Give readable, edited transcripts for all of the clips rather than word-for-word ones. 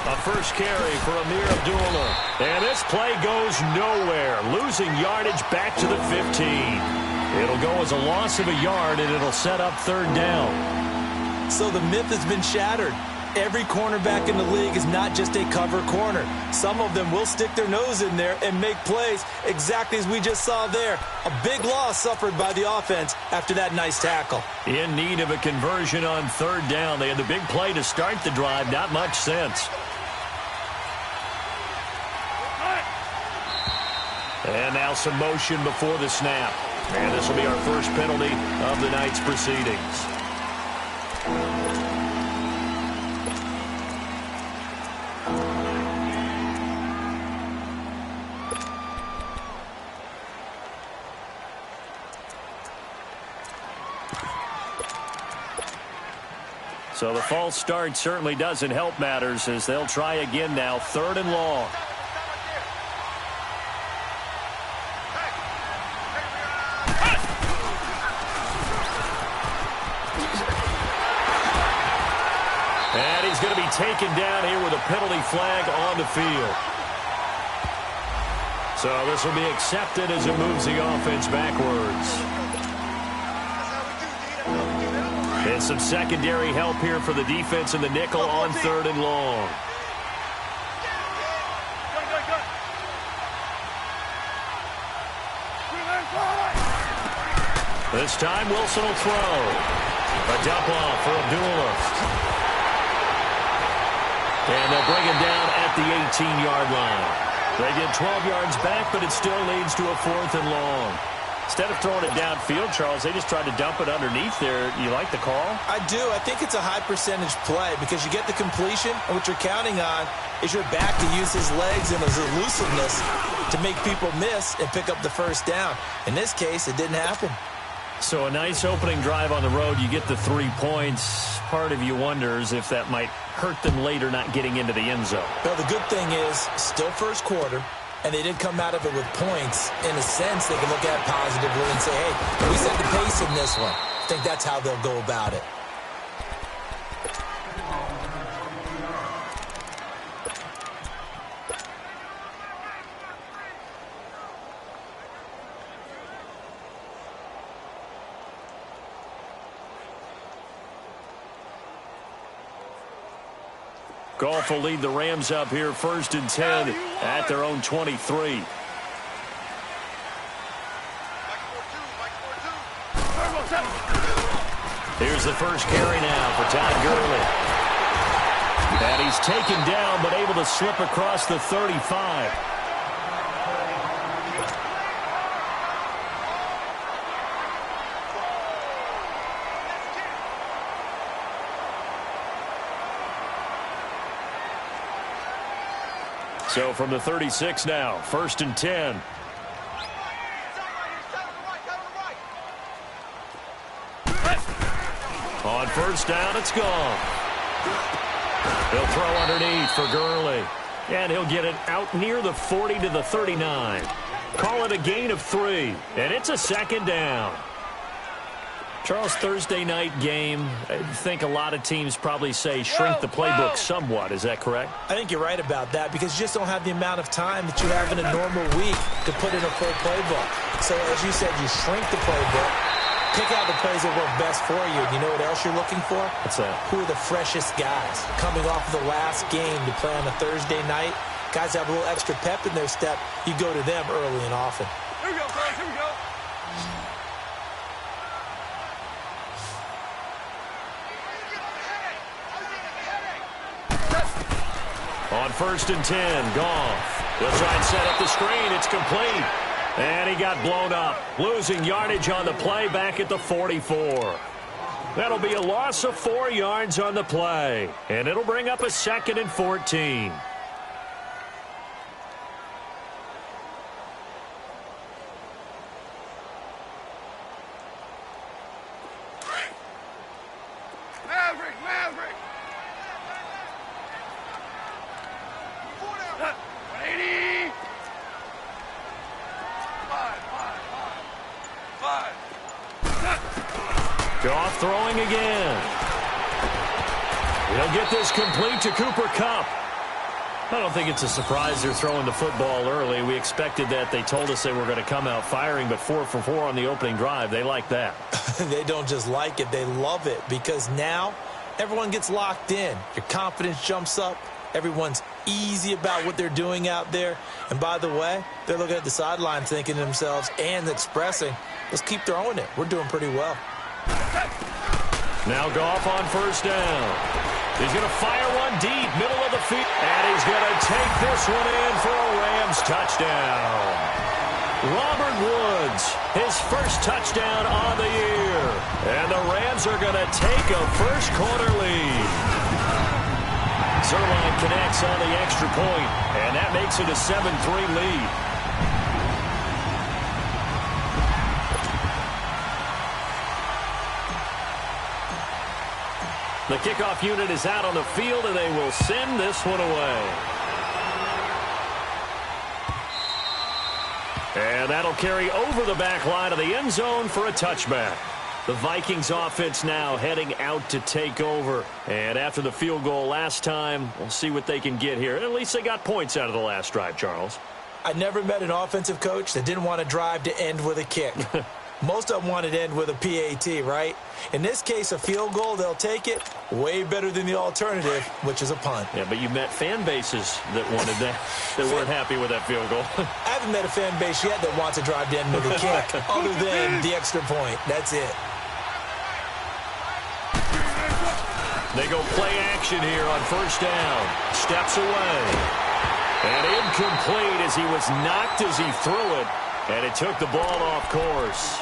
A first carry for Amir Abdullah. And this play goes nowhere. Losing yardage back to the 15. It'll go as a loss of a yard, and it'll set up third down. So the myth has been shattered. Every cornerback in the league is not just a cover corner. Some of them will stick their nose in there and make plays exactly as we just saw there. A big loss suffered by the offense after that nice tackle. In need of a conversion on third down. They had the big play to start the drive. Not much sense. And now some motion before the snap. And this will be our first penalty of the night's proceedings. So the false start certainly doesn't help matters as they'll try again now, third and long. And he's going to be taken down here with a penalty flag on the field. So this will be accepted as it moves the offense backwards. And some secondary help here for the defense in the nickel on third and long. This time Wilson will throw. A dump off for Abdullah. And they'll bring him down at the 18-yard line. They get 12 yards back, but it still leads to a fourth and long. Instead of throwing it downfield, Charles, they just tried to dump it underneath there. You like the call? I do. I think it's a high-percentage play because you get the completion, and what you're counting on is your back to use his legs and his elusiveness to make people miss and pick up the first down. In this case, it didn't happen. So a nice opening drive on the road. You get the 3 points. Part of you wonders if that might hurt them later not getting into the end zone. Well, the good thing is still first quarter. And they did come out of it with points. In a sense, they can look at it positively and say, hey, we set the pace in this one. I think that's how they'll go about it. Goff will lead the Rams up here first and 10 at their own 23. Here's the first carry now for Todd Gurley. And he's taken down but able to slip across the 35. So from the 36 now, first and 10. On first down, it's gone. He'll throw underneath for Gurley. And he'll get it out near the 40 to the 39. Call it a gain of 3. And it's a second down. Charles, Thursday night game, I think a lot of teams probably say shrink the playbook somewhat. Is that correct? I think you're right about that because you just don't have the amount of time that you have in a normal week to put in a full playbook. So as you said, you shrink the playbook, pick out the plays that work best for you. And you know what else you're looking for? What's that? Who are the freshest guys coming off of the last game to play on a Thursday night? Guys have a little extra pep in their step. You go to them early and often. Here we go, guys. Here we go. On first and 10, Goff. He'll try and set up the screen. It's complete. And he got blown up. Losing yardage on the play back at the 44. That'll be a loss of 4 yards on the play. And it'll bring up a second and 14. Maverick. 180. 5. Goff throwing again. He'll get this complete to Cooper Kupp. I don't think it's a surprise they're throwing the football early. We expected that. They told us they were going to come out firing, but 4 for 4 on the opening drive. They like that. They don't just like it, they love it, because now everyone gets locked in. Your confidence jumps up. Everyone's easy about what they're doing out there. And by the way, they're looking at the sideline thinking to themselves and expressing, let's keep throwing it. We're doing pretty well. Now Goff on first down. He's going to fire one deep, middle of the field. And he's going to take this one in for a Rams touchdown. Robert Woods, his first touchdown on the year. And the Rams are going to take a first-quarter lead. Zerline connects on the extra point, and that makes it a 7-3 lead. The kickoff unit is out on the field, and they will send this one away. And that'll carry over the back line of the end zone for a touchback. The Vikings offense now heading out to take over. And after the field goal last time, we'll see what they can get here. At least they got points out of the last drive, Charles. I never met an offensive coach that didn't want to drive to end with a kick. Most of them wanted to end with a PAT, right? In this case, a field goal, they'll take it. Way better than the alternative, which is a punt. Yeah, but you met fan bases that wanted that, that weren't happy with that field goal. I haven't met a fan base yet that wants to drive to end with a kick, other than the extra point. That's it. They go play action here on first down. Steps away. And incomplete as he was knocked as he threw it. And it took the ball off course.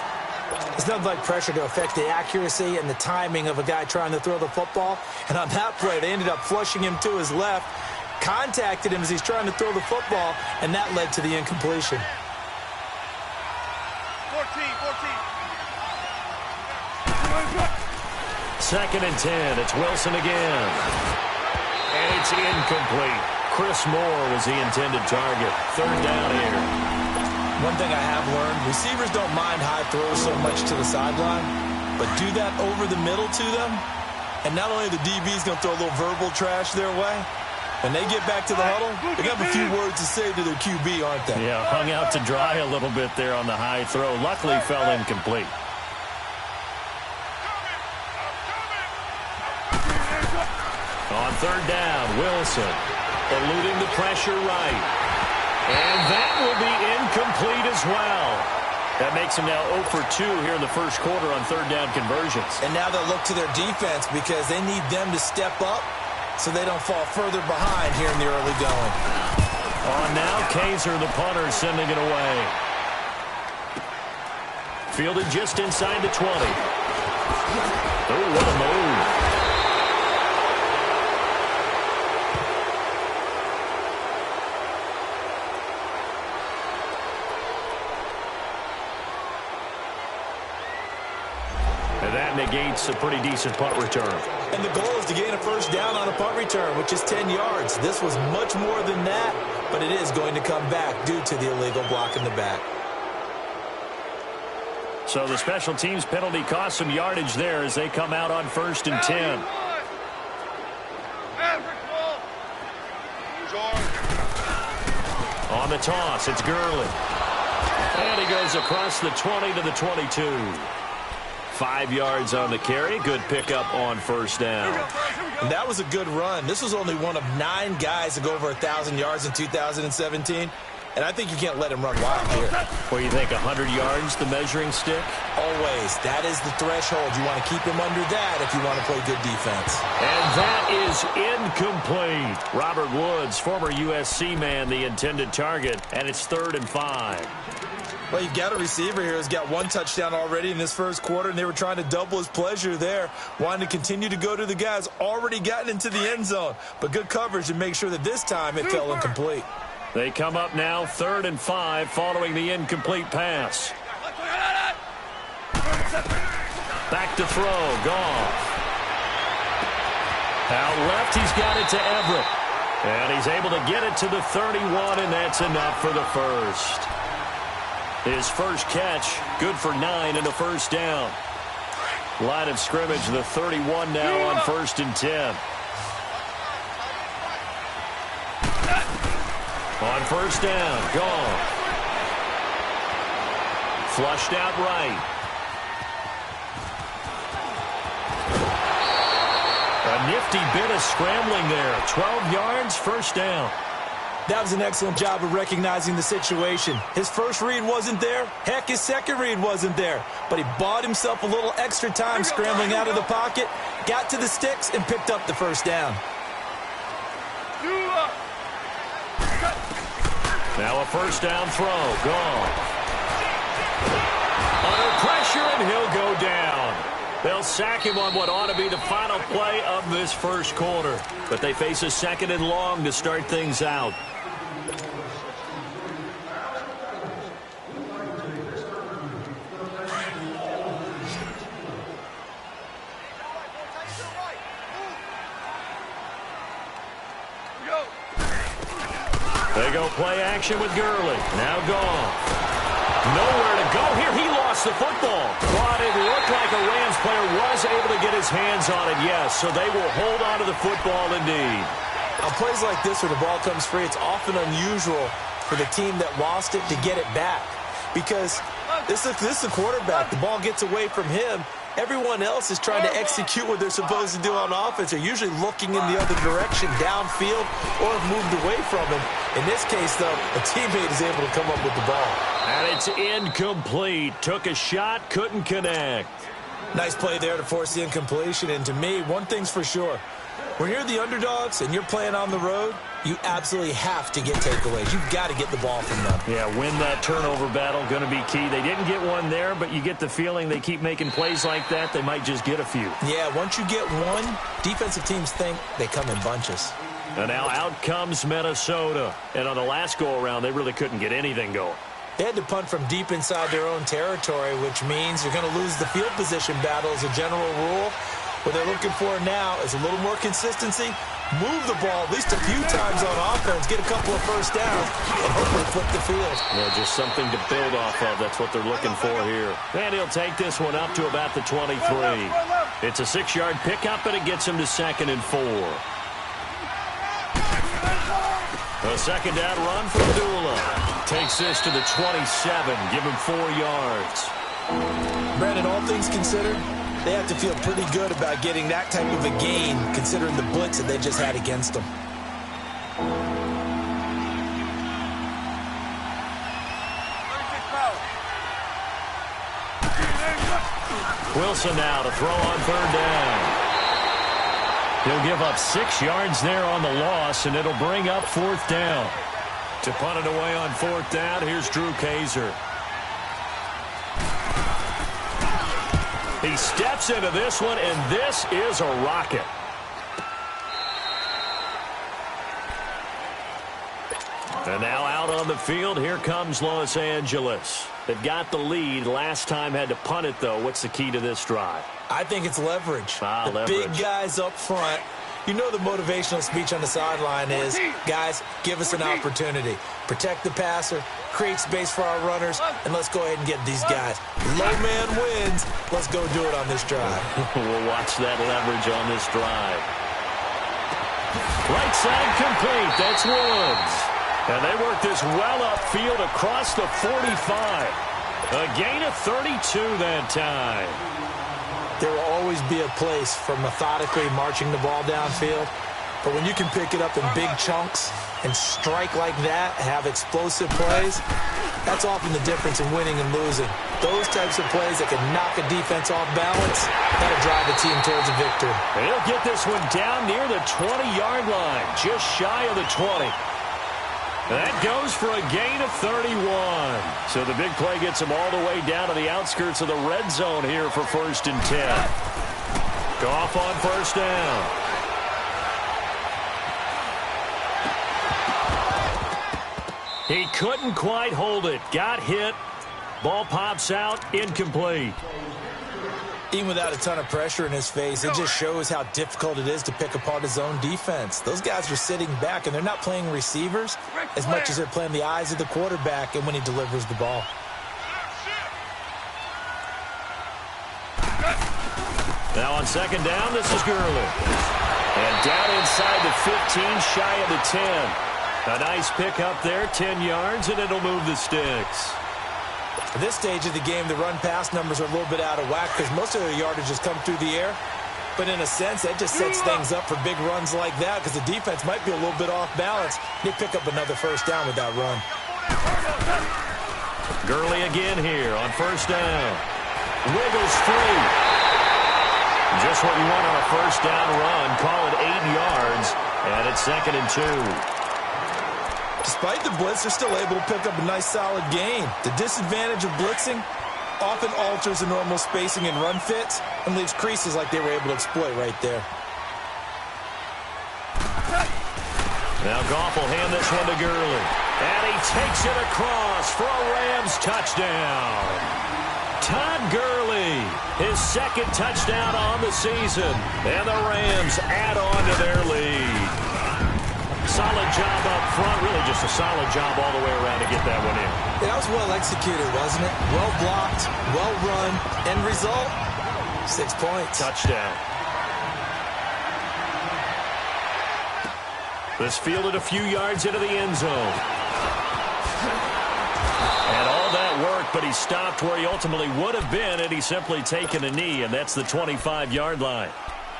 It's nothing like pressure to affect the accuracy and the timing of a guy trying to throw the football. And on that play, they ended up flushing him to his left, contacted him as he's trying to throw the football, and that led to the incompletion. 14. 2nd and 10. It's Wilson again. And it's incomplete. Chris Moore was the intended target. 3rd down here. One thing I have learned, receivers don't mind high throws so much to the sideline, but do that over the middle to them, and not only the DB's going to throw a little verbal trash their way, when they get back to the huddle, they have a few words to say to their QB, aren't they? Yeah, hung out to dry a little bit there on the high throw. Luckily fell incomplete. On 3rd down, Wilson eluding the pressure right. And that will be incomplete as well. That makes him now 0 for 2 here in the first quarter on 3rd down conversions. And now they'll look to their defense because they need them to step up so they don't fall further behind here in the early going. On now, Kaiser, the punter, sending it away. Fielded just inside the 20. Oh, what a move. And that negates a pretty decent punt return. And the goal is to gain a first down on a punt return, which is 10 yards. This was much more than that, but it is going to come back due to the illegal block in the back. So the special teams penalty cost some yardage there as they come out on 1st and 10. On the toss, it's Gurley. And he goes across the 20 to the 22. 5 yards on the carry. Good pickup on first down. And that was a good run. This was only one of 9 guys to go over 1,000 yards in 2017. And I think you can't let him run wild here. Well, you think 100 yards, the measuring stick? Always. That is the threshold. You want to keep him under that if you want to play good defense. And that is incomplete. Robert Woods, former USC man, the intended target. And it's 3rd and 5. Well, you've got a receiver here who's got 1 touchdown already in this first quarter, and they were trying to double his pleasure there, wanting to continue to go to the guys already gotten into the end zone. But good coverage to make sure that this time it fell incomplete. They come up now 3rd and 5 following the incomplete pass. Back to throw, Goff. Out left, he's got it to Everett. And he's able to get it to the 31, and that's enough for the first. His first catch, good for 9 and a first down. Line of scrimmage, the 31 now on 1st and 10. On first down, gone. Flushed out right. A nifty bit of scrambling there. 12 yards, first down. That was an excellent job of recognizing the situation. His first read wasn't there. Heck, his second read wasn't there. But he bought himself a little extra time scrambling out of the pocket, got to the sticks, and picked up the first down. Now a first down throw, gone. Under pressure, and he'll go down. They'll sack him on what ought to be the final play of this first quarter. But they face a second and long to start things out. They go play action with Gurley. Now gone. Nowhere to go here. He lost the football. But it looked like a Rams player was able to get his hands on it, yes. So they will hold on to the football indeed. On plays like this where the ball comes free, it's often unusual for the team that lost it to get it back. Because this is a quarterback. The ball gets away from him. Everyone else is trying to execute what they're supposed to do on offense. They're usually looking in the other direction, downfield, or have moved away from him. In this case, though, a teammate is able to come up with the ball. And it's incomplete. Took a shot, couldn't connect. Nice play there to force the incompletion. And to me, one thing's for sure. When you're the underdogs and you're playing on the road, you absolutely have to get takeaways. You've got to get the ball from them. Yeah, win that turnover battle, going to be key. They didn't get one there, but you get the feeling they keep making plays like that, they might just get a few. Yeah, once you get one, defensive teams think they come in bunches. And now out comes Minnesota. And on the last go-around, they really couldn't get anything going. They had to punt from deep inside their own territory, which means you're going to lose the field position battle as a general rule. What they're looking for now is a little more consistency, move the ball at least a few times on offense, get a couple of first downs, and hopefully flip the field. Yeah, just something to build off of. That's what they're looking for here. And he'll take this one up to about the 23. It's a 6-yard pickup, and it gets him to 2nd and 4. A second down run for Abdullah. Takes this to the 27. Give him 4 yards. Brandon, all things considered, they have to feel pretty good about getting that type of a gain, considering the blitz that they just had against them. Wilson now to throw on 3rd down. He'll give up 6 yards there on the loss, and it'll bring up 4th down. To punt it away on 4th down, here's Drew Kaiser. He steps into this one, and this is a rocket. And now out on the field, here comes Los Angeles. They've got the lead. Last time had to punt it, though. What's the key to this drive? I think it's leverage. Leverage. Big guys up front. You know the motivational speech on the sideline is, guys, give us an opportunity. Protect the passer, create space for our runners, and let's go ahead and get these guys. Low man wins. Let's go do it on this drive. We'll watch that leverage on this drive. Right side complete. That's Woods. And they work this well upfield across the 45. A gain of 32 that time. There will always be a place for methodically marching the ball downfield. But when you can pick it up in big chunks and strike like that, have explosive plays, that's often the difference in winning and losing. Those types of plays that can knock a defense off balance, that'll drive a team towards a victory. And he'll get this one down near the 20-yard line, just shy of the 20. That goes for a gain of 31. So the big play gets him all the way down to the outskirts of the red zone here for 1st and 10. Goff on 1st down. He couldn't quite hold it. Got hit. Ball pops out. Incomplete. Even without a ton of pressure in his face, it just shows how difficult it is to pick apart his own defense. Those guys are sitting back, and they're not playing receivers as much as they're playing the eyes of the quarterback and when he delivers the ball. Now on 2nd down, this is Gurley. And down inside the 15, shy of the 10. A nice pick up there, 10 yards, and it'll move the sticks. At this stage of the game, the run-pass numbers are a little bit out of whack because most of their yardage has come through the air. But in a sense, that just sets things up for big runs like that because the defense might be a little bit off balance. They pick up another first down with that run. Gurley again here on first down. Wiggles free. Just what you want on a first down run. Call it 8 yards, and it's 2nd and 2. Despite the blitz, they're still able to pick up a nice, solid gain. The disadvantage of blitzing often alters the normal spacing and run fits and leaves creases like they were able to exploit right there. Now Goff will hand this one to Gurley. And he takes it across for a Rams touchdown. Todd Gurley, his 2nd touchdown on the season. And the Rams add on to their lead. Solid job up front. Really just a solid job all the way around to get that one in. Yeah, that was well executed, wasn't it? Well blocked, well run. End result, 6 points. Touchdown. This fielded a few yards into the end zone. And all that work, but he stopped where he ultimately would have been had he simply taken a knee, and that's the 25-yard line.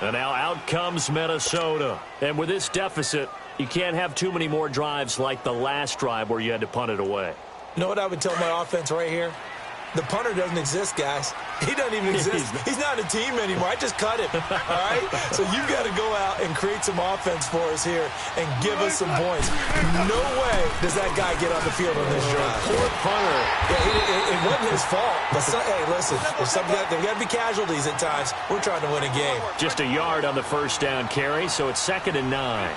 And now out comes Minnesota. And with this deficit, you can't have too many more drives like the last drive where you had to punt it away. You know what I would tell my offense right here? The punter doesn't exist, guys. He doesn't even exist. He's not a team anymore. I just cut him, all right? So you've got to go out and create some offense for us here and give us some points. No way does that guy get on the field on this drive. Poor punter. Yeah, it wasn't his fault. But, hey, listen, there's got to be casualties at times. We're trying to win a game. Just a yard on the first down carry, so it's 2nd and 9.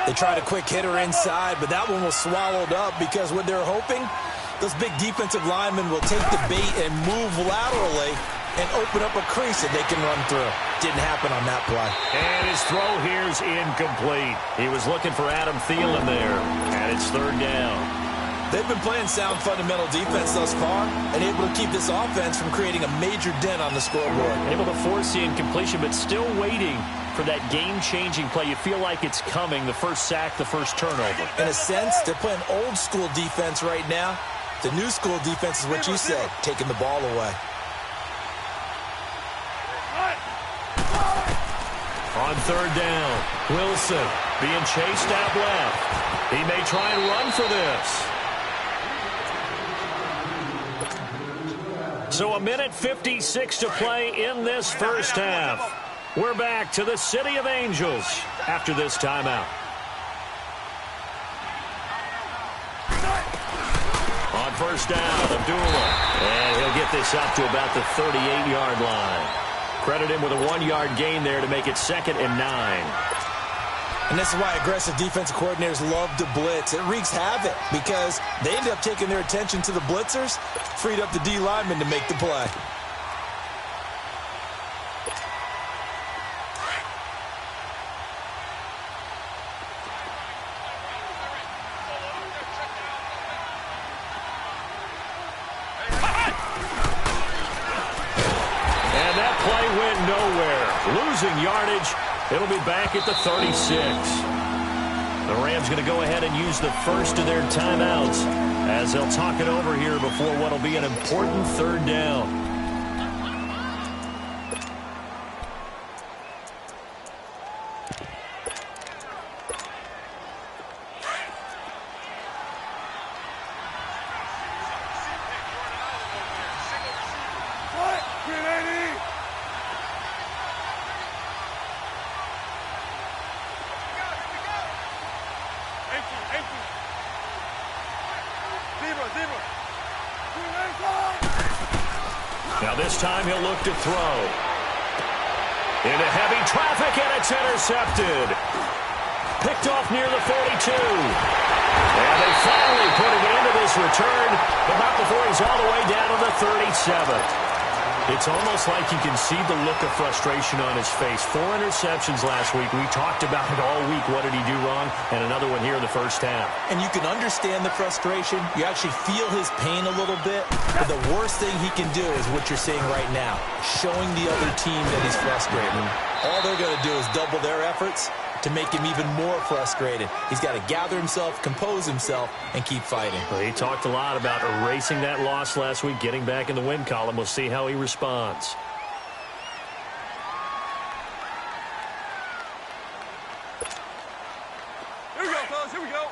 They tried a quick hitter inside, but that one was swallowed up because what they're hoping, those big defensive linemen will take the bait and move laterally and open up a crease that they can run through. Didn't happen on that play. And his throw here's incomplete. He was looking for Adam Thielen there, and it's 3rd down. They've been playing sound fundamental defense thus far and able to keep this offense from creating a major dent on the scoreboard. Able to force the incompletion, but still waiting for that game-changing play. You feel like it's coming, the first sack, the first turnover. In a sense, they're playing old-school defense right now. The new-school defense is what you said, taking the ball away. On 3rd down, Wilson being chased out left. He may try and run for this. So 1:56 to play in this first half. We're back to the City of Angels after this timeout. On first down, Abdullah. And he'll get this up to about the 38-yard line. Credit him with a 1-yard gain there to make it 2nd and 9. And this is why aggressive defensive coordinators love to blitz. It wreaks havoc because they end up taking their attention to the blitzers, freed up the D lineman to make the play. And that play went nowhere. Losing yardage. It'll be back at the 36. The Rams going to go ahead and use the first of their timeouts as they'll talk it over here before what will be an important 3rd down. Now this time he'll look to throw. Into heavy traffic, and it's intercepted. Picked off near the 42. And they finally put it into this return, but not before he's all the way down to the 37. It's almost like you can see the look of frustration on his face. 4 interceptions last week. We talked about it all week. What did he do wrong? And another one here in the first half. And you can understand the frustration. You actually feel his pain a little bit. But the worst thing he can do is what you're saying right now, showing the other team that he's frustrated. All they're going to do is double their efforts to make him even more frustrated. He's got to gather himself, compose himself, and keep fighting. Well, he talked a lot about erasing that loss last week, getting back in the win column. We'll see how he responds. Here we go, fellas. Here we go.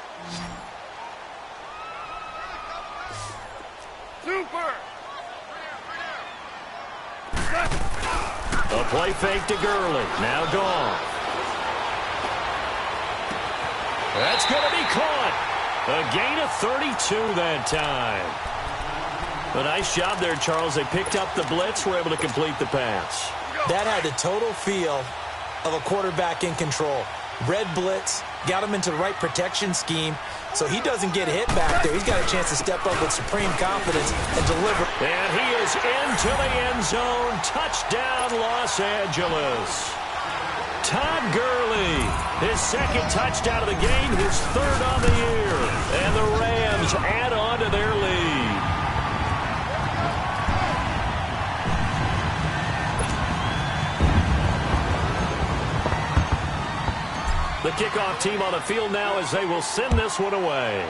Super. A play fake to Gurley. Now gone. That's going to be caught. A gain of 32 that time. A nice job there, Charles. They picked up the blitz, were able to complete the pass. That had the total feel of a quarterback in control. Red blitz, got him into the right protection scheme, so he doesn't get hit back there. He's got a chance to step up with supreme confidence and deliver. And he is into the end zone. Touchdown, Los Angeles. Todd Gurley, his second touchdown of the game, his third on the year. And the Rams add on to their lead. The kickoff team on the field now as they will send this one away.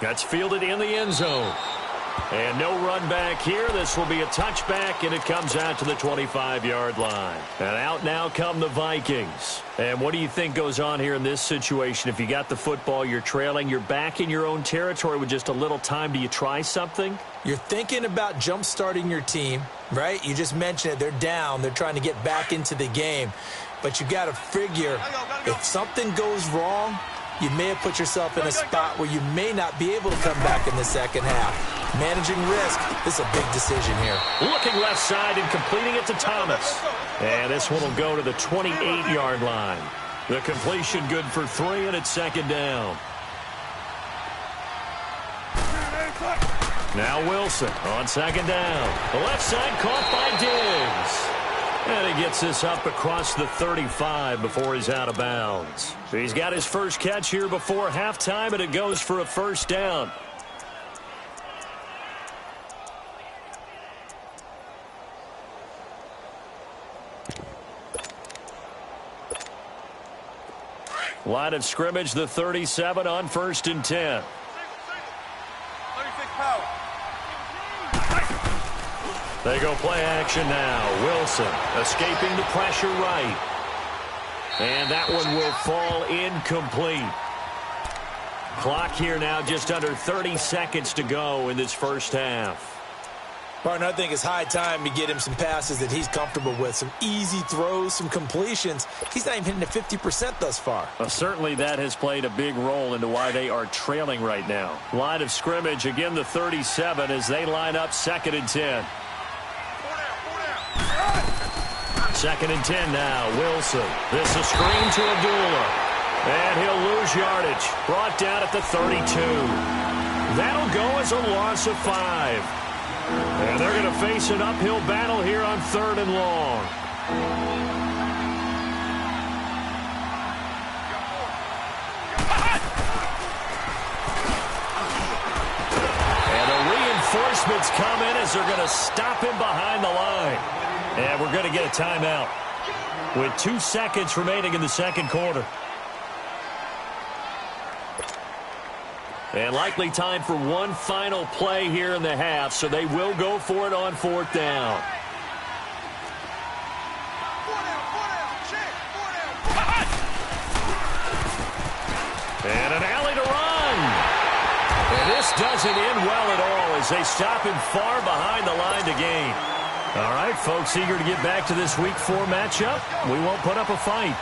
That's fielded in the end zone. And no run back here. This will be a touchback, and it comes out to the 25-yard line. And out now come the Vikings. And what do you think goes on here in this situation? If you got the football, you're trailing, you're back in your own territory with just a little time. Do you try something? You're thinking about jump-starting your team, right? You just mentioned it. They're down. They're trying to get back into the game. But you got to figure if something goes wrong, you may have put yourself in a spot where you may not be able to come back in the second half. Managing risk, this is a big decision here. Looking left side and completing it to Thomas. And this one will go to the 28-yard line. The completion good for 3, and it's second down. Now Wilson on second down. The left side caught by Diggs. And he gets this up across the 35 before he's out of bounds. He's got his first catch here before halftime, and it goes for a first down. Line of scrimmage, the 37 on 1st and 10. 36 power. They go play action now. Wilson escaping the pressure right. And that one will fall incomplete. Clock here now just under 30 seconds to go in this first half. Partner, I think it's high time to get him some passes that he's comfortable with. Some easy throws, some completions. He's not even hitting the 50% thus far. Well, certainly that has played a big role into why they are trailing right now. Line of scrimmage, again the 37 as they line up 2nd and 10. 2nd and 10 now. Wilson. This is screen to Abdullah. And he'll lose yardage. Brought down at the 32. That'll go as a loss of 5. And they're going to face an uphill battle here on 3rd and long. And the reinforcements come in as they're going to stop him behind the line. And we're going to get a timeout with 2 seconds remaining in the second quarter. And likely time for one final play here in the half, so they will go for it on 4th down. And an alley to run. And this doesn't end well at all as they stop him far behind the line to gain. All right, folks, eager to get back to this Week 4 matchup. We won't put up a fight.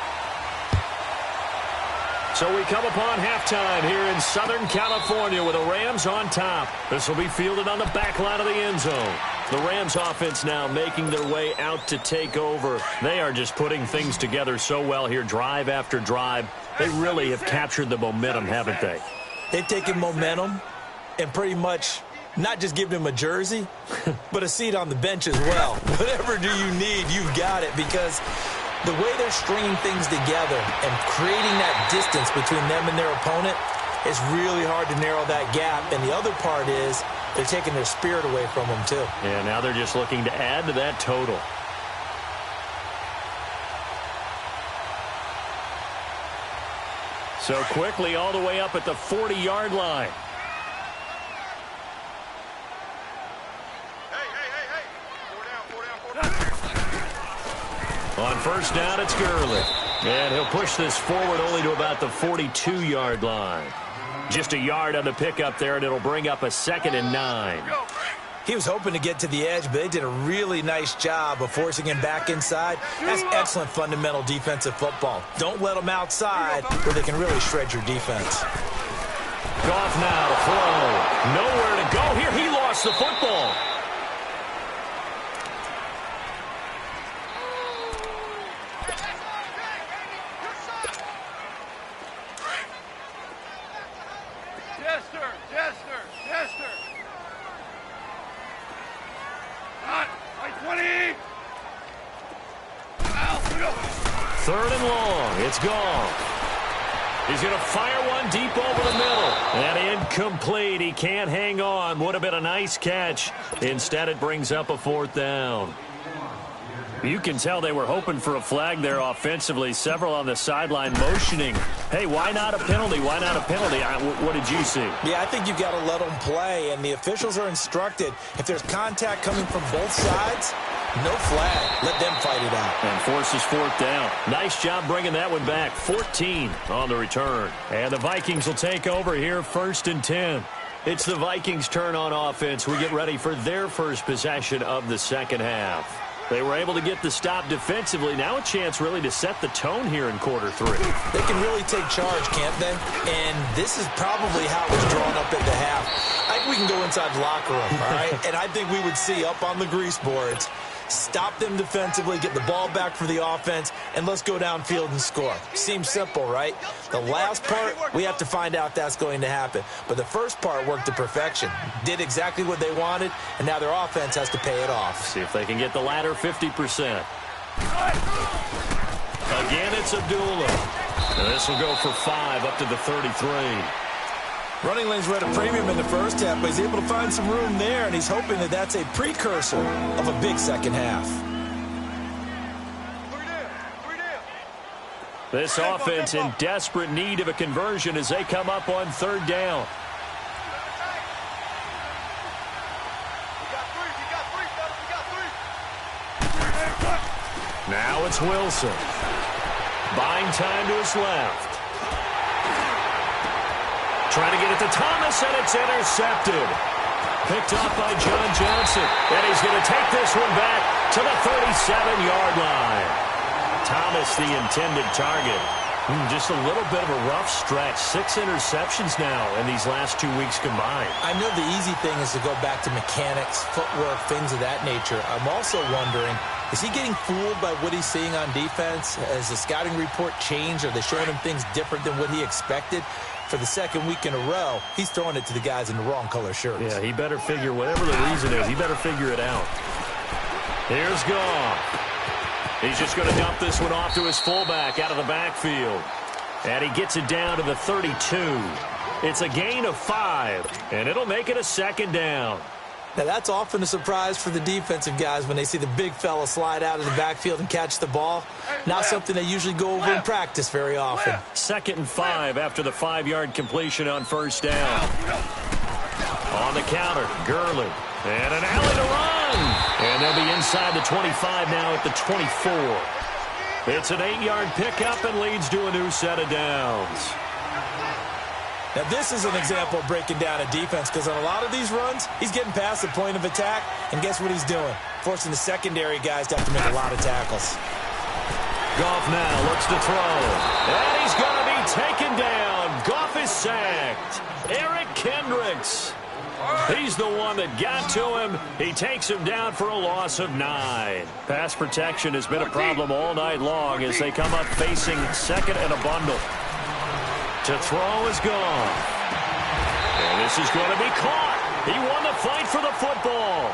So we come upon halftime here in Southern California with the Rams on top. This will be fielded on the back line of the end zone. The Rams offense now making their way out to take over. They are just putting things together so well here, drive after drive. They really have captured the momentum, haven't they? They've taken momentum and pretty much not just given him a jersey, but a seat on the bench as well. Whatever do you need, you've got it, because the way they're stringing things together and creating that distance between them and their opponent, it's really hard to narrow that gap. And the other part is They're taking their spirit away from them, too. And now they're just looking to add to that total. So quickly all the way up at the 40-yard line. On first down, it's Gurley. And he'll push this forward only to about the 42-yard line. Just a yard on the pickup there, and it'll bring up a 2nd and 9. He was hoping to get to the edge, but they did a really nice job of forcing him back inside. That's excellent fundamental defensive football. Don't let them outside where they can really shred your defense. Goff now to throw. Nowhere to go here. He lost the football. Third and long. It's gone. He's going to fire one deep over the middle. And incomplete. He can't hang on. Would have been a nice catch. Instead, it brings up a 4th down. You can tell they were hoping for a flag there offensively. Several on the sideline motioning. Hey, why not a penalty? Why not a penalty? What did you see? Yeah, I think you've got to let them play, and the officials are instructed. If there's contact coming from both sides, no flag. Let them fight it out. And forces 4th down. Nice job bringing that one back. 14 on the return. And the Vikings will take over here, 1st and 10. It's the Vikings' turn on offense. We get ready for their first possession of the second half. They were able to get the stop defensively. Now a chance really to set the tone here in quarter 3. They can really take charge, can't they? And this is probably how it was drawn up at the half. I think we can go inside the locker room, all right? And I think we would see up on the grease boards, stop them defensively, get the ball back for the offense, and let's go downfield and score. Seems simple, right? The last part, we have to find out that's going to happen. But the first part worked to perfection. Did exactly what they wanted, and now their offense has to pay it off. See if they can get the latter 50%. Again, it's Abdullah. And this will go for 5 up to the 33. Running lanes were at a premium in the first half, but he's able to find some room there, and he's hoping that that's a precursor of a big second half. This offense in desperate need of a conversion as they come up on 3rd down. Now it's Wilson. Buying time to his left. Trying to get it to Thomas, and it's intercepted. Picked off by John Johnson. And he's going to take this one back to the 37-yard line. Thomas, the intended target. Just a little bit of a rough stretch. 6 interceptions now in these last 2 weeks combined. I know the easy thing is to go back to mechanics, footwork, things of that nature. I'm also wondering, is he getting fooled by what he's seeing on defense? Has the scouting report changed? Are they showing him things different than what he expected? For the second week in a row, he's throwing it to the guys in the wrong color shirts. Yeah, he better figure, whatever the reason is, he better figure it out. Here's Goff. He's just going to dump this one off to his fullback out of the backfield. And he gets it down to the 32. It's a gain of 5, and it'll make it a 2nd down. Now, that's often a surprise for the defensive guys when they see the big fella slide out of the backfield and catch the ball. Not something they usually go over in practice very often. 2nd and 5 after the 5-yard completion on 1st down. On the counter, Gurley. And an alley to run. And they'll be inside the 25 now at the 24. It's an 8-yard pickup and leads to a new set of downs. Now, this is an example of breaking down a defense because on a lot of these runs, he's getting past the point of attack, and guess what he's doing? Forcing the secondary guys to have to make a lot of tackles. Goff now looks to throw. And he's going to be taken down. Goff is sacked. Eric Kendricks. He's the one that got to him. He takes him down for a loss of 9. Pass protection has been a problem all night long as they come up facing 2nd and a bundle. To throw is gone. And this is going to be caught. He won the fight for the football.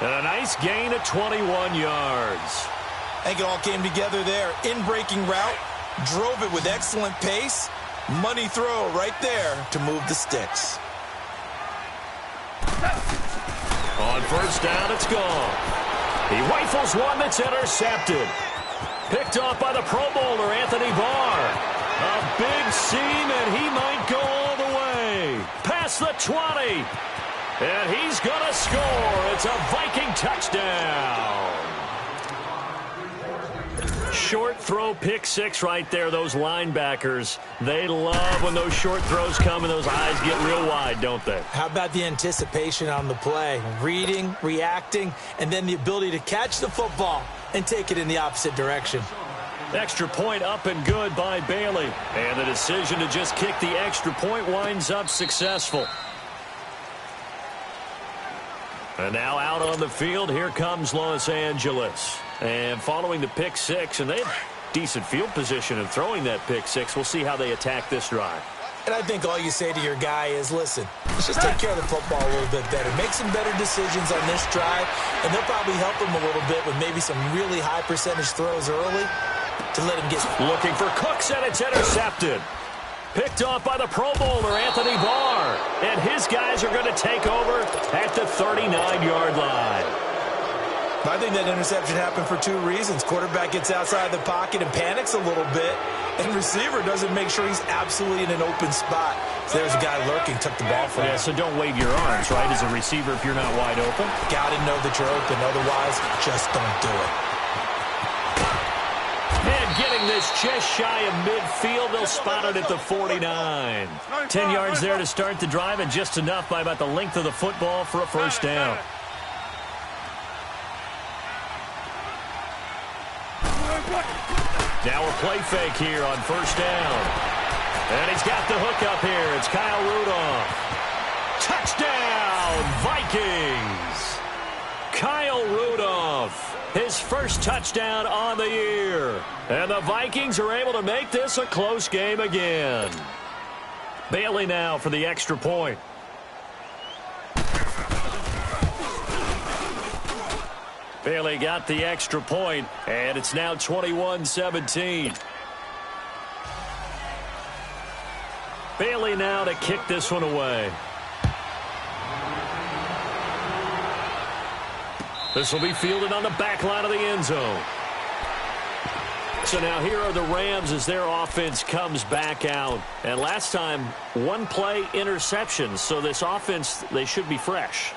And a nice gain of 21 yards. I think it all came together there. In-breaking route, drove it with excellent pace. Money throw right there to move the sticks. On first down, it's gone. He rifles one that's intercepted. Picked off by the Pro Bowler, Anthony Barr. A big seam, and he might go all the way. Past the 20. And he's going to score. It's a Viking touchdown. Short throw, pick six right there. Those linebackers, they love when those short throws come and those eyes get real wide, don't they? How about the anticipation on the play? Reading, reacting, and then the ability to catch the football and take it in the opposite direction. Extra point up and good by Bailey. And the decision to just kick the extra point winds up successful. And now out on the field, here comes Los Angeles. And following the pick six, and they have decent field position in throwing that pick six. We'll see how they attack this drive. And I think all you say to your guy is, listen, let's just take care of the football a little bit better. Make some better decisions on this drive, and they'll probably help him a little bit with maybe some really high percentage throws early to let him get... Looking for Cooks, and it's intercepted. Picked off by the Pro Bowler, Anthony Barr. And his guys are going to take over at the 39-yard line. I think that interception happened for two reasons. Quarterback gets outside the pocket and panics a little bit, and receiver doesn't make sure he's absolutely in an open spot. So there's a guy lurking, took the ball from him. Yeah, so don't wave your arms, right, as a receiver if you're not wide open. Got to know that you're open. Otherwise, just don't do it. And getting this just shy of midfield, they'll spot it at the 49. 10 yards there to start the drive, and just enough by about the length of the football for a first down. Now a play fake here on first down. And he's got the hook up here. It's Kyle Rudolph. Touchdown, Vikings! Kyle Rudolph, his first touchdown on the year. And the Vikings are able to make this a close game again. Bailey now for the extra point. Bailey got the extra point, and it's now 21-17. Bailey now to kick this one away. This will be fielded on the back line of the end zone. So now here are the Rams as their offense comes back out. And last time, one play interception. So this offense, they should be fresh.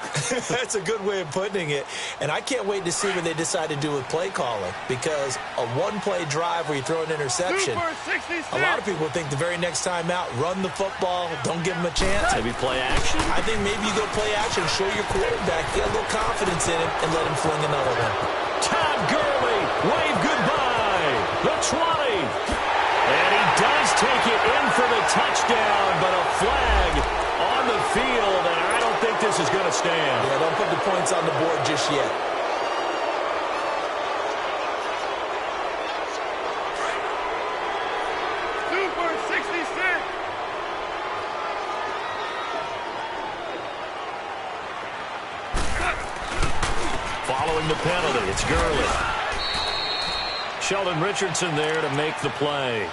That's a good way of putting it. And I can't wait to see what they decide to do with play calling. Because a one-play drive where you throw an interception, a lot of people think the very next time out, run the football, don't give them a chance. Maybe play action? I think maybe you go play action, show your quarterback, get a little confidence in him, and let him fling another one. Todd Gurley, wave goodbye. The 20. And he does take it in for the touchdown, but a flag on the field, and I don't think this is going to stand. Yeah, don't put the points on the board just yet. Super 66. Following the penalty, it's Gurley. Sheldon Richardson there to make the play.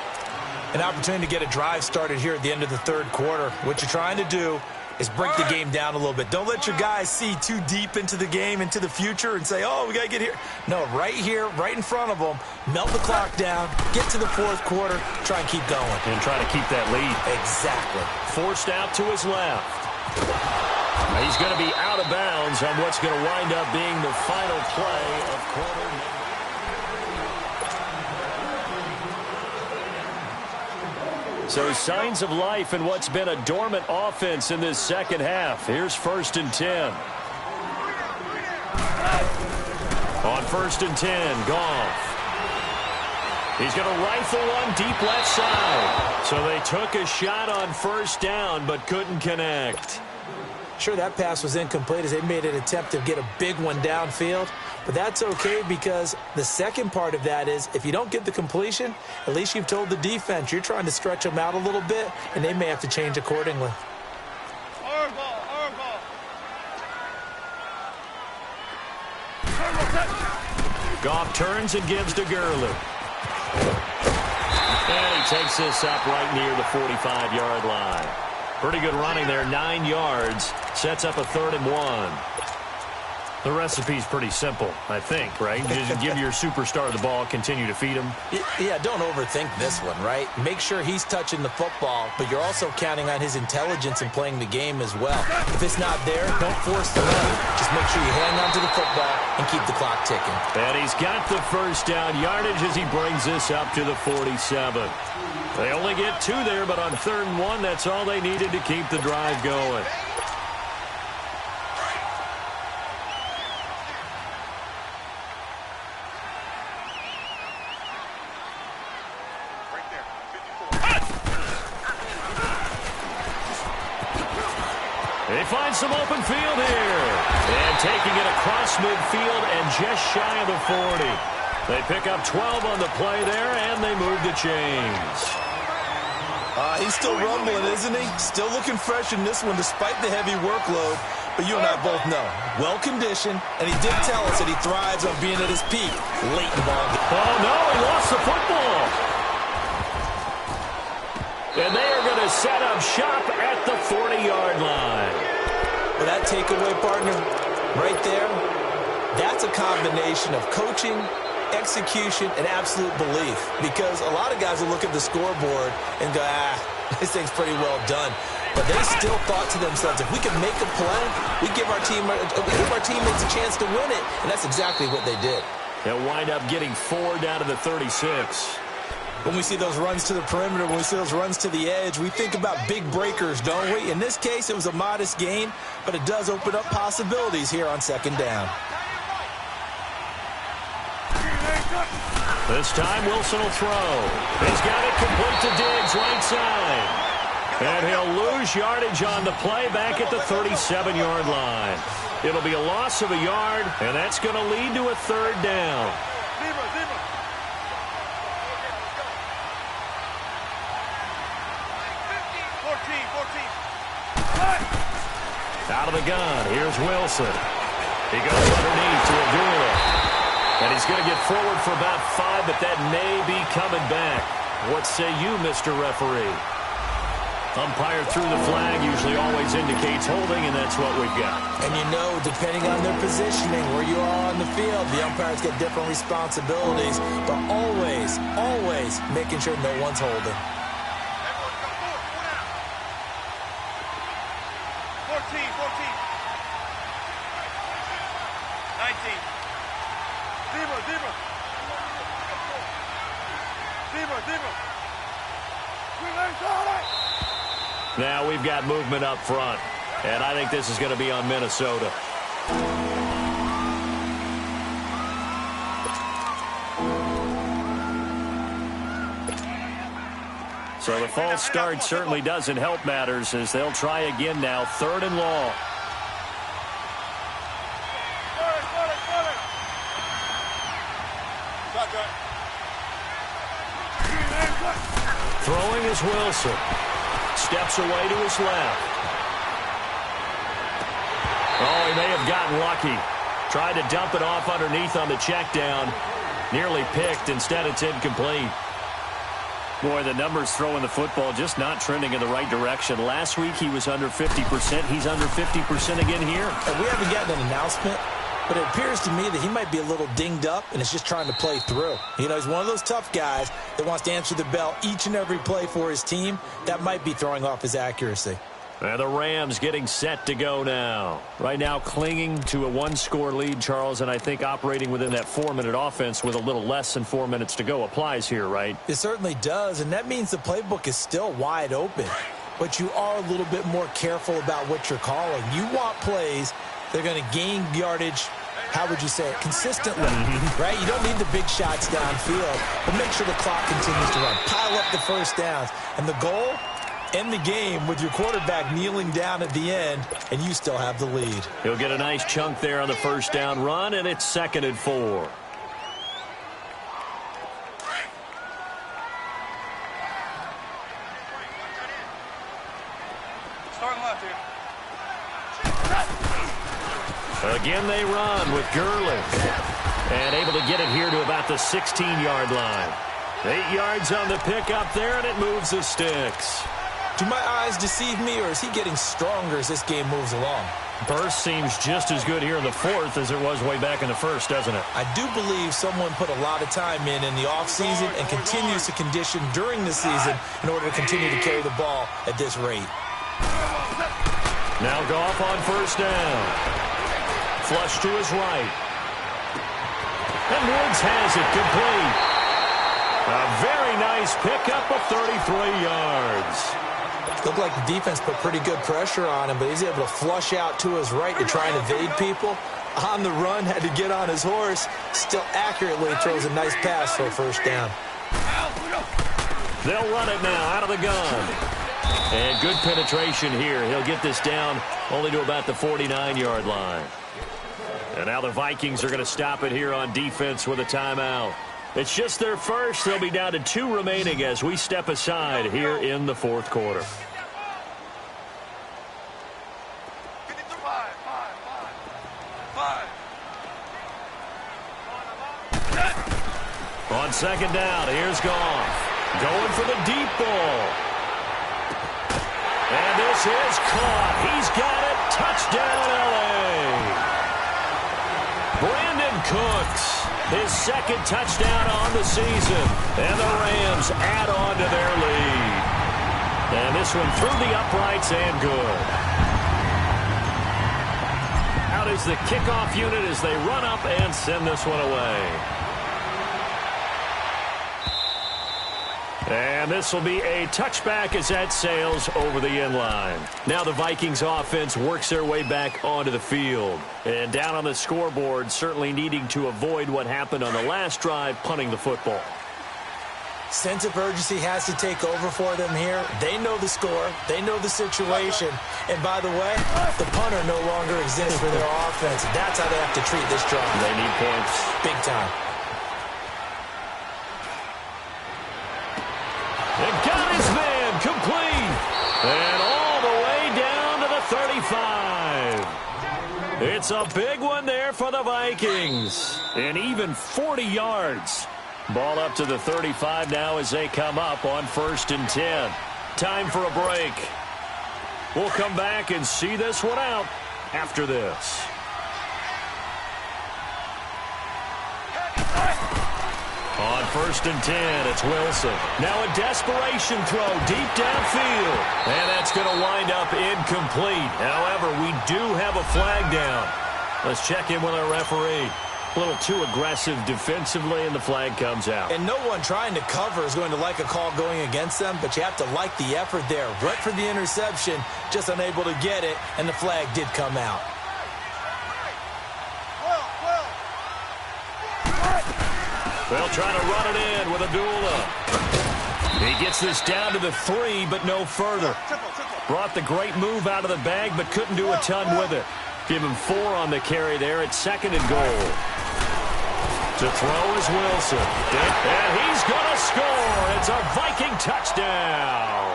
An opportunity to get a drive started here at the end of the third quarter. What you're trying to do is break the game down a little bit. Don't let your guys see too deep into the game, into the future, and say, oh, we got to get here. No, right here, right in front of them, melt the clock down, get to the fourth quarter, try and keep going. And try to keep that lead. Exactly. Forced out to his left. He's going to be out of bounds on what's going to wind up being the final play of quarter. So signs of life in what's been a dormant offense in this second half. Here's 1st and 10. On 1st and 10, Goff. He's going to rifle one deep left side. So they took a shot on first down but couldn't connect. Sure, that pass was incomplete as they made an attempt to get a big one downfield. But that's okay because the second part of that is if you don't get the completion, at least you've told the defense you're trying to stretch them out a little bit, and they may have to change accordingly. Our ball. Goff turns and gives to Gurley. And he takes this up right near the 45-yard line. Pretty good running there, 9 yards. Sets up a 3rd and 1. The recipe's pretty simple, I think, right? Just give your superstar the ball, continue to feed him. Yeah, don't overthink this one, right? Make sure he's touching the football, but you're also counting on his intelligence in playing the game as well. If it's not there, don't force the run. Just make sure you hang on to the football and keep the clock ticking. And he's got the first down yardage as he brings this up to the 47. They only get 2 there, but on 3rd and 1, that's all they needed to keep the drive going. They find some open field here. And taking it across midfield and just shy of the 40. They pick up 12 on the play there, and they move the chains. He's still rumbling, isn't he? Still looking fresh in this one despite the heavy workload. But you and I both know, well-conditioned, and he did tell us that he thrives on being at his peak late in the ball game. Oh, no, he lost the football. And they are going to set up shop at the 40-yard line. Well, that takeaway, partner, right there, that's a combination of coaching, execution, and absolute belief. Because a lot of guys will look at the scoreboard and go, this thing's pretty well done. But they still thought to themselves, if we can make a play, we give our teammates a chance to win it. And that's exactly what they did. They'll wind up getting 4 down to the 36. When we see those runs to the perimeter, when we see those runs to the edge, we think about big breakers, don't we? In this case, it was a modest gain, but it does open up possibilities here on 2nd down. This time, Wilson will throw. He's got it complete to Diggs, right side. And he'll lose yardage on the play back at the 37-yard line. It'll be a loss of a yard, and that's going to lead to a 3rd down. Out of the gun, here's Wilson. He goes underneath to Abdullah. And he's going to get forward for about 5, but that may be coming back. What say you, Mr. Referee? Umpire threw the flag, usually always indicates holding, and that's what we've got. And you know, depending on their positioning, where you are on the field, the umpires get different responsibilities, but always, always making sure no one's holding. 14, 19. Now we've got movement up front, and I think this is going to be on Minnesota. So the false start certainly doesn't help matters as they'll try again now, 3rd and long. Throwing is Wilson. Steps away to his left. Oh, he may have gotten lucky. Tried to dump it off underneath on the check down. Nearly picked. Instead, it's incomplete. Boy, the numbers throwing the football just not trending in the right direction. Last week, he was under 50%. He's under 50% again here. And we haven't gotten an announcement, but it appears to me that he might be a little dinged up and is just trying to play through. You know, he's one of those tough guys that wants to answer the bell each and every play for his team. That might be throwing off his accuracy. And the Rams getting set to go now. Right now clinging to a 1-score lead, Charles, and I think operating within that 4-minute offense with a little less than 4 minutes to go applies here, right? It certainly does, and that means the playbook is still wide open. But you are a little bit more careful about what you're calling. You want plays that are going to gain yardage, how would you say it, consistently, right? You don't need the big shots downfield, but make sure the clock continues to run. Pile up the first downs. And the goal? End the game with your quarterback kneeling down at the end, and you still have the lead. He'll get a nice chunk there on the first down run, and it's 2nd and 4. Starting left here. Again they run with Gurley. And able to get it here to about the 16-yard line. 8 yards on the pickup there, and it moves the sticks. Do my eyes deceive me, or is he getting stronger as this game moves along? Burst seems just as good here in the fourth as it was way back in the first, doesn't it? I do believe someone put a lot of time in the offseason and continues to condition during the season in order to continue to carry the ball at this rate. Now Goff on first down. Flush to his right. And Woods has it complete. A very nice pickup of 33 yards. Looked like the defense put pretty good pressure on him, but he's able to flush out to his right to try and evade people. On the run, had to get on his horse. Still accurately throws a nice pass for a first down. They'll run it now out of the gun. And good penetration here. He'll get this down only to about the 49-yard line. And now the Vikings are going to stop it here on defense with a timeout. It's just their first. They'll be down to 2 remaining as we step aside here in the fourth quarter. On second down, here's Goff. Going for the deep ball. And this is caught. He's got it. Touchdown, L.A. Brandon Cooks, his second touchdown on the season. And the Rams add on to their lead. And this one through the uprights and good. Out is the kickoff unit as they run up and send this one away. And this will be a touchback as that sails over the end line. Now the Vikings offense works their way back onto the field. And down on the scoreboard, certainly needing to avoid what happened on the last drive, punting the football. Sense of urgency has to take over for them here. They know the score. They know the situation. And by the way, the punter no longer exists for their offense. That's how they have to treat this drive. They need points. Big time. And got his man complete. And all the way down to the 35. It's a big one there for the Vikings. And even 40 yards. Ball up to the 35 now as they come up on 1st and 10. Time for a break. We'll come back and see this one out after this. On 1st and 10, it's Wilson. Now a desperation throw deep downfield. And that's going to wind up incomplete. However, we do have a flag down. Let's check in with our referee. A little too aggressive defensively, and the flag comes out. And no one trying to cover is going to like a call going against them, but you have to like the effort there. Went for the interception, just unable to get it, and the flag did come out. They'll try to run it in with Abdullah. He gets this down to the 3, but no further. Brought the great move out of the bag, but couldn't do a ton with it. Give him 4 on the carry there at 2nd and goal. To throw is Wilson. And he's going to score. It's a Viking touchdown.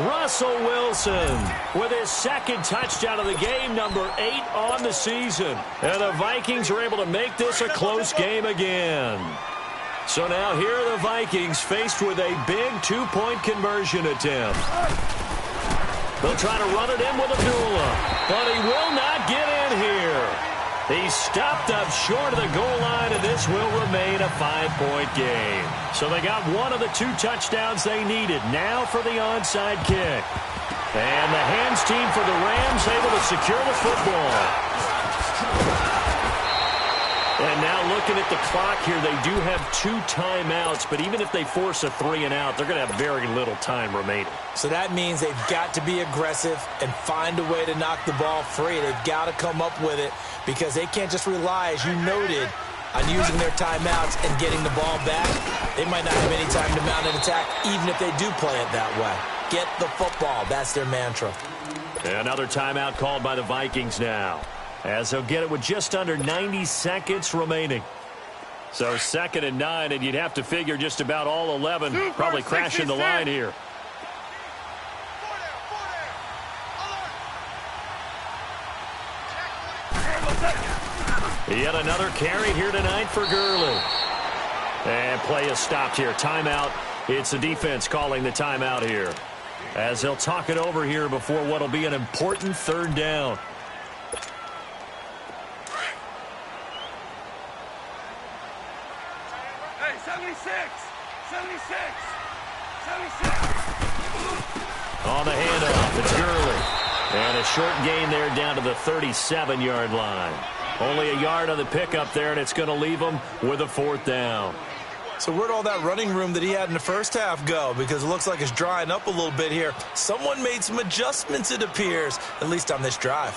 Russell Wilson with his 2nd touchdown of the game, number 8 on the season. And the Vikings are able to make this a close game again. So now here are the Vikings faced with a big 2-point conversion attempt. They'll try to run it in with Abdullah, but he will not get in here. He's stopped up short of the goal line, and this will remain a 5-point game. So they got one of the 2 touchdowns they needed. Now for the onside kick. And the hands team for the Rams able to secure the football. And now looking at the clock here, they do have 2 timeouts, but even if they force a 3-and-out, they're going to have very little time remaining. So that means they've got to be aggressive and find a way to knock the ball free. They've got to come up with it because they can't just rely, as you noted, on using their timeouts and getting the ball back. They might not have any time to mount an attack, even if they do play it that way. Get the football. That's their mantra. Another timeout called by the Vikings now, as they'll get it with just under 90 seconds remaining. So 2nd and 9, and you'd have to figure just about all 11 probably crashing the line here. Yet another carry here tonight for Gurley. And play is stopped here. Timeout. It's the defense calling the timeout here, as they'll talk it over here before what will be an important 3rd down. Hey, 76. 76. 76. On the handoff, it's Gurley. And a short gain there down to the 37-yard line. Only a yard on the pickup there, and it's going to leave him with a 4th down. So where'd all that running room that he had in the first half go? Because it looks like it's drying up a little bit here. Someone made some adjustments, it appears, at least on this drive.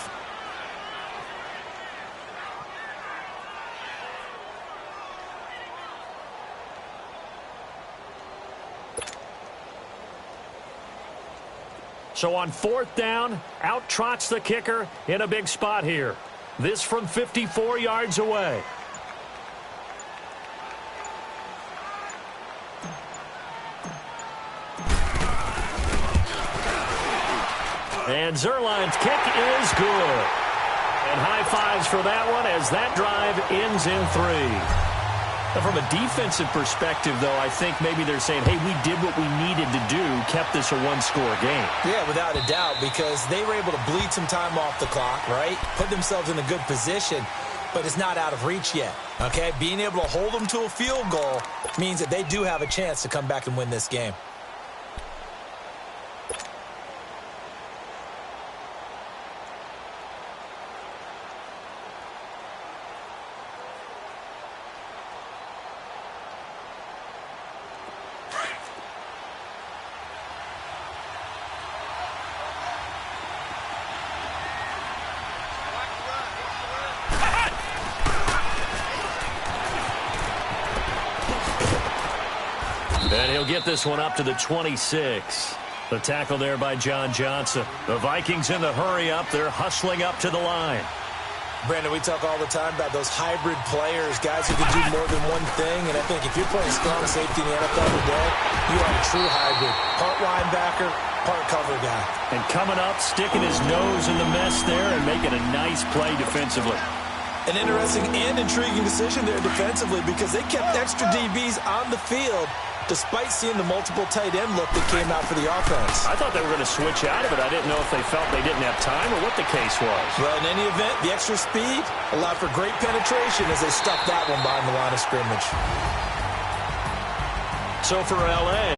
So on 4th down, out trots the kicker in a big spot here. This from 54 yards away. And Zerline's kick is good. And high fives for that one as that drive ends in 3. Now, from a defensive perspective, though, I think maybe they're saying, hey, we did what we needed to do, kept this a one-score game. Yeah, without a doubt, because they were able to bleed some time off the clock, right? Put themselves in a good position, but it's not out of reach yet, okay? Being able to hold them to a field goal means that they do have a chance to come back and win this game. And he'll get this one up to the 26. The tackle there by John Johnson. The Vikings in the hurry up. They're hustling up to the line. Brandon, we talk all the time about those hybrid players, guys who can do more than one thing. And I think if you're playing strong safety in the NFL today, you are a true hybrid. Part linebacker, part cover guy. And coming up, sticking his nose in the mess there and making a nice play defensively. An interesting and intriguing decision there defensively because they kept extra DBs on the field despite seeing the multiple tight end look that came out for the offense. I thought they were going to switch out of it. I didn't know if they felt they didn't have time or what the case was. Well, in any event, the extra speed allowed for great penetration as they stuffed that one behind the line of scrimmage. So for L.A.,